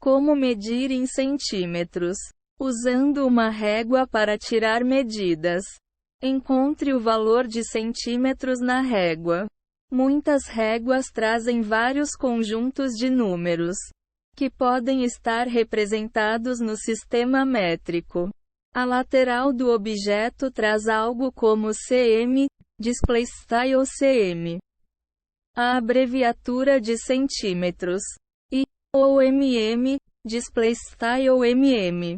Como medir em centímetros? Usando uma régua para tirar medidas. Encontre o valor de centímetros na régua. Muitas réguas trazem vários conjuntos de números, que podem estar representados no sistema métrico. A lateral do objeto traz algo como cm, _cm. A abreviatura de centímetros. E, ou mm, _mm.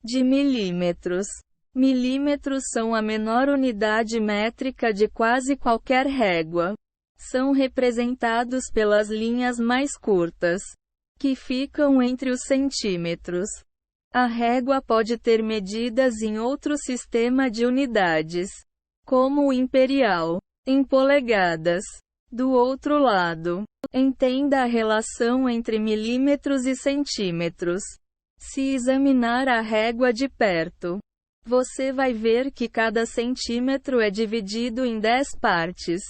De milímetros. Milímetros são a menor unidade métrica de quase qualquer régua. São representados pelas linhas mais curtas, que ficam entre os centímetros. A régua pode ter medidas em outro sistema de unidades, como o imperial, em polegadas. Do outro lado, entenda a relação entre milímetros e centímetros. Se examinar a régua de perto, você vai ver que cada centímetro é dividido em 10 partes,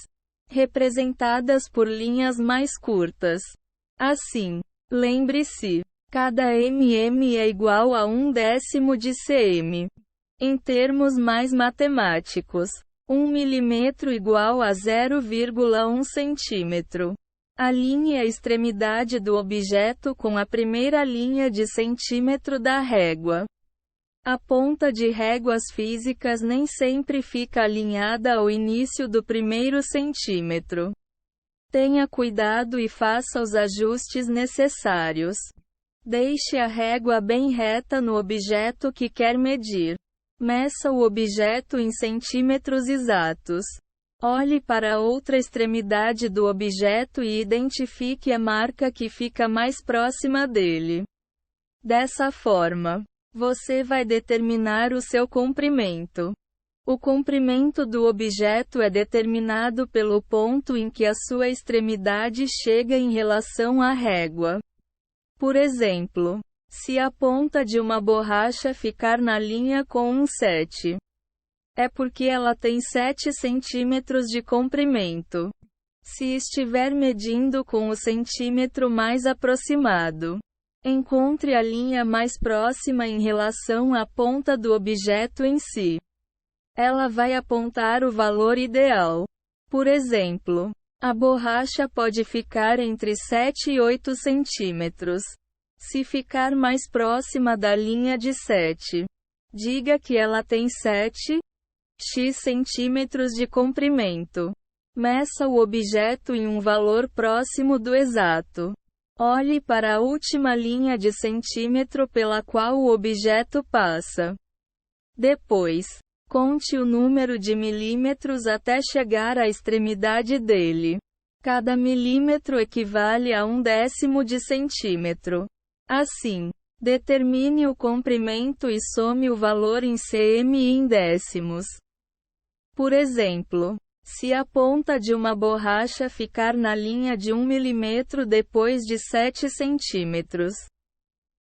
representadas por linhas mais curtas. Assim, lembre-se, cada mm é igual a 1/10 de cm. Em termos mais matemáticos, 1 milímetro igual a 0,1 centímetro. Alinhe a extremidade do objeto com a primeira linha de centímetro da régua. A ponta de réguas físicas nem sempre fica alinhada ao início do primeiro centímetro. Tenha cuidado e faça os ajustes necessários. Deixe a régua bem reta no objeto que quer medir. Meça o objeto em centímetros exatos. Olhe para a outra extremidade do objeto e identifique a marca que fica mais próxima dele. Dessa forma, você vai determinar o seu comprimento. O comprimento do objeto é determinado pelo ponto em que a sua extremidade chega em relação à régua. Por exemplo, se a ponta de uma borracha ficar na linha com um 7, é porque ela tem 7 centímetros de comprimento. Se estiver medindo com o centímetro mais aproximado, encontre a linha mais próxima em relação à ponta do objeto em si. Ela vai apontar o valor ideal. Por exemplo, a borracha pode ficar entre 7 e 8 centímetros. Se ficar mais próxima da linha de 7, diga que ela tem 7 x centímetros de comprimento. Meça o objeto em um valor próximo do exato. Olhe para a última linha de centímetro pela qual o objeto passa. Depois, conte o número de milímetros até chegar à extremidade dele. Cada milímetro equivale a 1/10 de centímetro. Assim, determine o comprimento e some o valor em cm e em décimos. Por exemplo, se a ponta de uma borracha ficar na linha de 1 milímetro depois de 7 centímetros,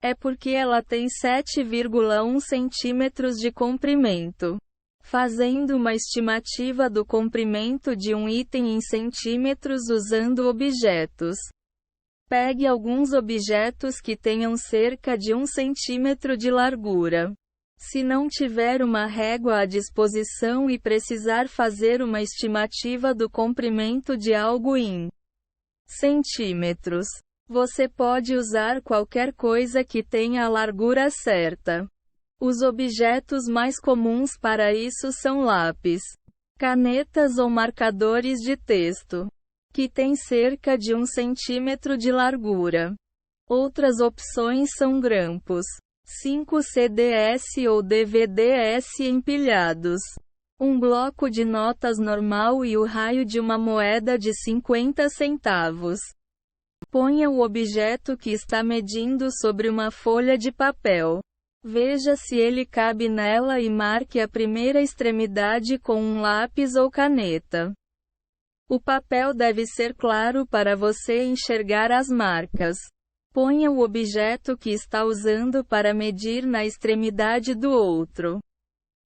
é porque ela tem 7,1 centímetros de comprimento. Fazendo uma estimativa do comprimento de um item em centímetros usando objetos. Pegue alguns objetos que tenham cerca de 1 centímetro de largura. Se não tiver uma régua à disposição e precisar fazer uma estimativa do comprimento de algo em centímetros, você pode usar qualquer coisa que tenha a largura certa. Os objetos mais comuns para isso são lápis, canetas ou marcadores de texto, que têm cerca de 1 centímetro de largura. Outras opções são grampos, 5 CDs ou DVDs empilhados, um bloco de notas normal e o raio de uma moeda de 50 centavos. Ponha o objeto que está medindo sobre uma folha de papel. Veja se ele cabe nela e marque a primeira extremidade com um lápis ou caneta. O papel deve ser claro para você enxergar as marcas. Ponha o objeto que está usando para medir na extremidade do outro.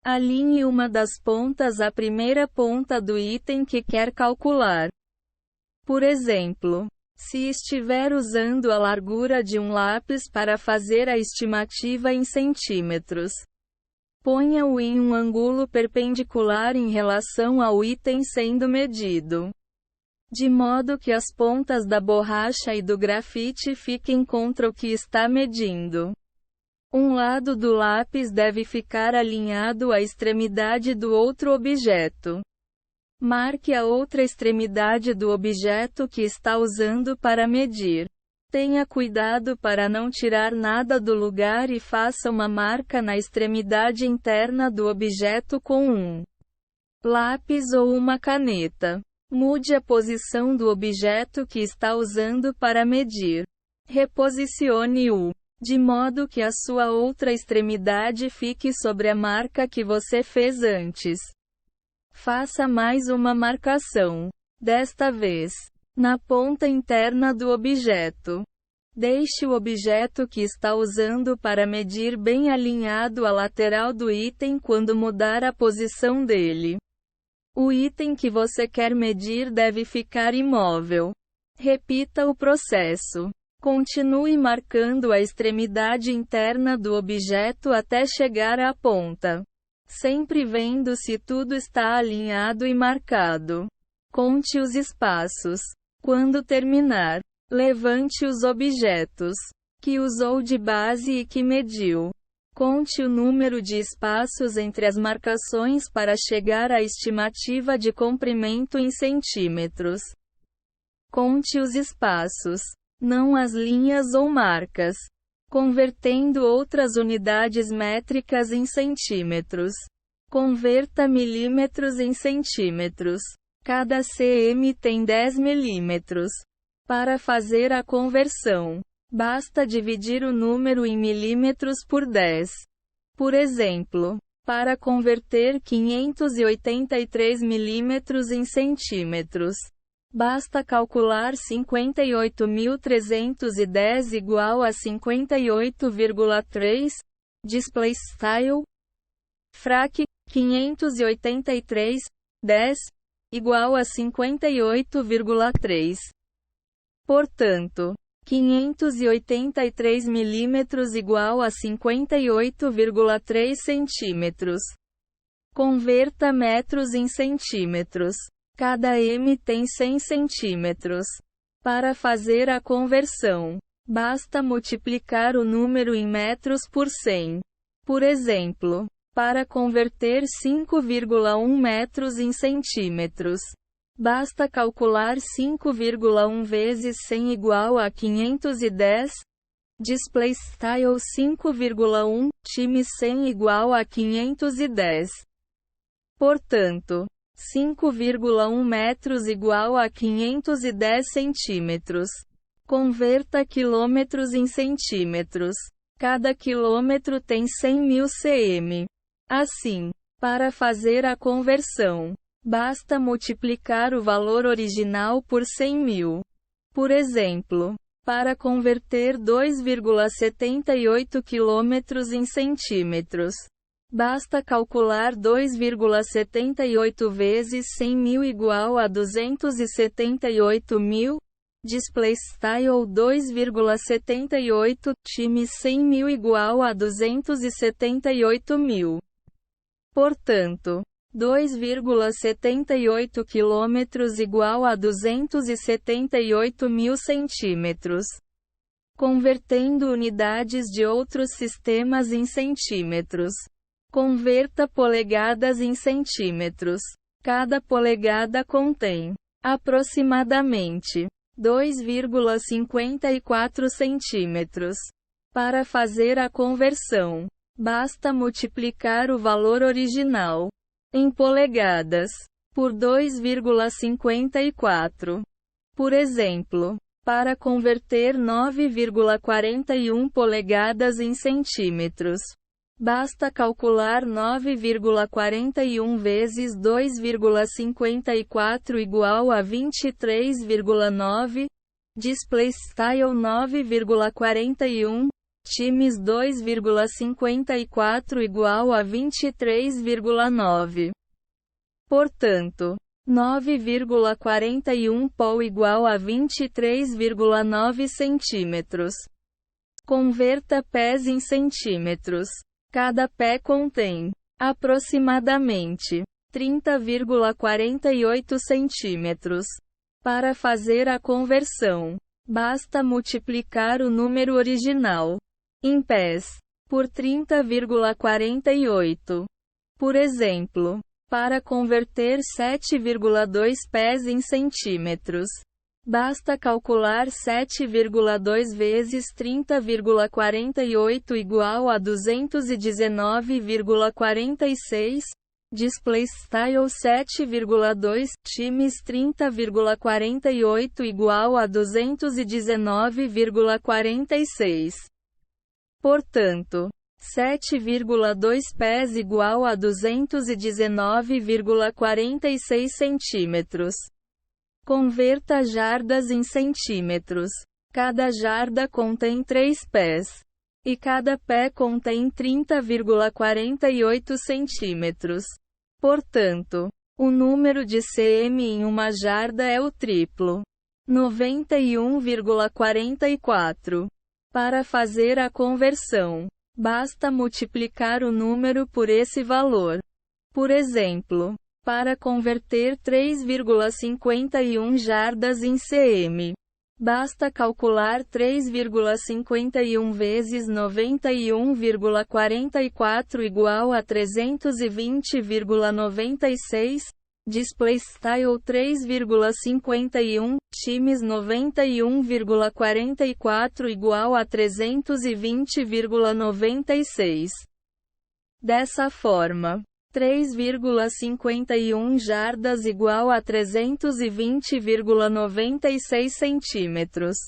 Alinhe uma das pontas à primeira ponta do item que quer calcular. Por exemplo, Se estiver usando a largura de um lápis para fazer a estimativa em centímetros, ponha-o em um ângulo perpendicular em relação ao item sendo medido, de modo que as pontas da borracha e do grafite fiquem contra o que está medindo. Um lado do lápis deve ficar alinhado à extremidade do outro objeto. Marque a outra extremidade do objeto que está usando para medir. Tenha cuidado para não tirar nada do lugar e faça uma marca na extremidade interna do objeto com um lápis ou uma caneta. Mude a posição do objeto que está usando para medir. Reposicione-o, de modo que a sua outra extremidade fique sobre a marca que você fez antes. Faça mais uma marcação, desta vez, na ponta interna do objeto. Deixe o objeto que está usando para medir bem alinhado à lateral do item quando mudar a posição dele. O item que você quer medir deve ficar imóvel. Repita o processo. Continue marcando a extremidade interna do objeto até chegar à ponta, sempre vendo se tudo está alinhado e marcado. Conte os espaços. Quando terminar, levante os objetos que usou de base e que mediu. Conte o número de espaços entre as marcações para chegar à estimativa de comprimento em centímetros. Conte os espaços, não as linhas ou marcas, convertendo outras unidades métricas em centímetros. Converta milímetros em centímetros. Cada cm tem 10 milímetros. Para fazer a conversão, basta dividir o número em milímetros por 10. Por exemplo, para converter 583 milímetros em centímetros, basta calcular 58.310 igual a 58,3, display style, frac, 583, 10, igual a 58,3. Portanto, 583 milímetros igual a 58,3 centímetros. Converta metros em centímetros. Cada m tem 100 centímetros. Para fazer a conversão, basta multiplicar o número em metros por 100. Por exemplo, para converter 5,1 metros em centímetros, basta calcular 5,1 vezes 100 igual a 510. Display style 5,1, time 100 igual a 510. Portanto, 5,1 metros igual a 510 centímetros. Converta quilômetros em centímetros. Cada quilômetro tem 100.000 cm. Assim, para fazer a conversão, basta multiplicar o valor original por 100.000. Por exemplo, para converter 2,78 km em centímetros, basta calcular 2,78 vezes 100.000 igual a 278.000. Display style 2,78, time 100.000 igual a 278.000. Portanto, 2,78 km igual a 278.000 centímetros. Convertendo unidades de outros sistemas em centímetros. Converta polegadas em centímetros. Cada polegada contém, aproximadamente, 2,54 centímetros. Para fazer a conversão, basta multiplicar o valor original em polegadas por 2,54. Por exemplo, para converter 9,41 polegadas em centímetros, basta calcular 9,41 vezes 2,54 igual a 23,9. Display style 9,41, times 2,54 igual a 23,9. Portanto, 9,41 pol igual a 23,9 centímetros. Converta pés em centímetros. Cada pé contém, aproximadamente, 30,48 centímetros. Para fazer a conversão, basta multiplicar o número original, em pés, por 30,48. Por exemplo, para converter 7,2 pés em centímetros, basta calcular 7,2 vezes 30,48 igual a 219,46. Display style 7,2 times 30,48 igual a 219,46. Portanto, 7,2 pés igual a 219,46 centímetros. Converta jardas em centímetros. Cada jarda contém 3 pés. E cada pé contém 30,48 centímetros. Portanto, o número de cm em uma jarda é o triplo. 91,44. Para fazer a conversão, basta multiplicar o número por esse valor. Por exemplo, para converter 3,51 jardas em cm, basta calcular 3,51 vezes 91,44 igual a 320,96. Display style 3,51 times 91,44 igual a 320,96. Dessa forma, 3,51 jardas igual a 320,96 centímetros.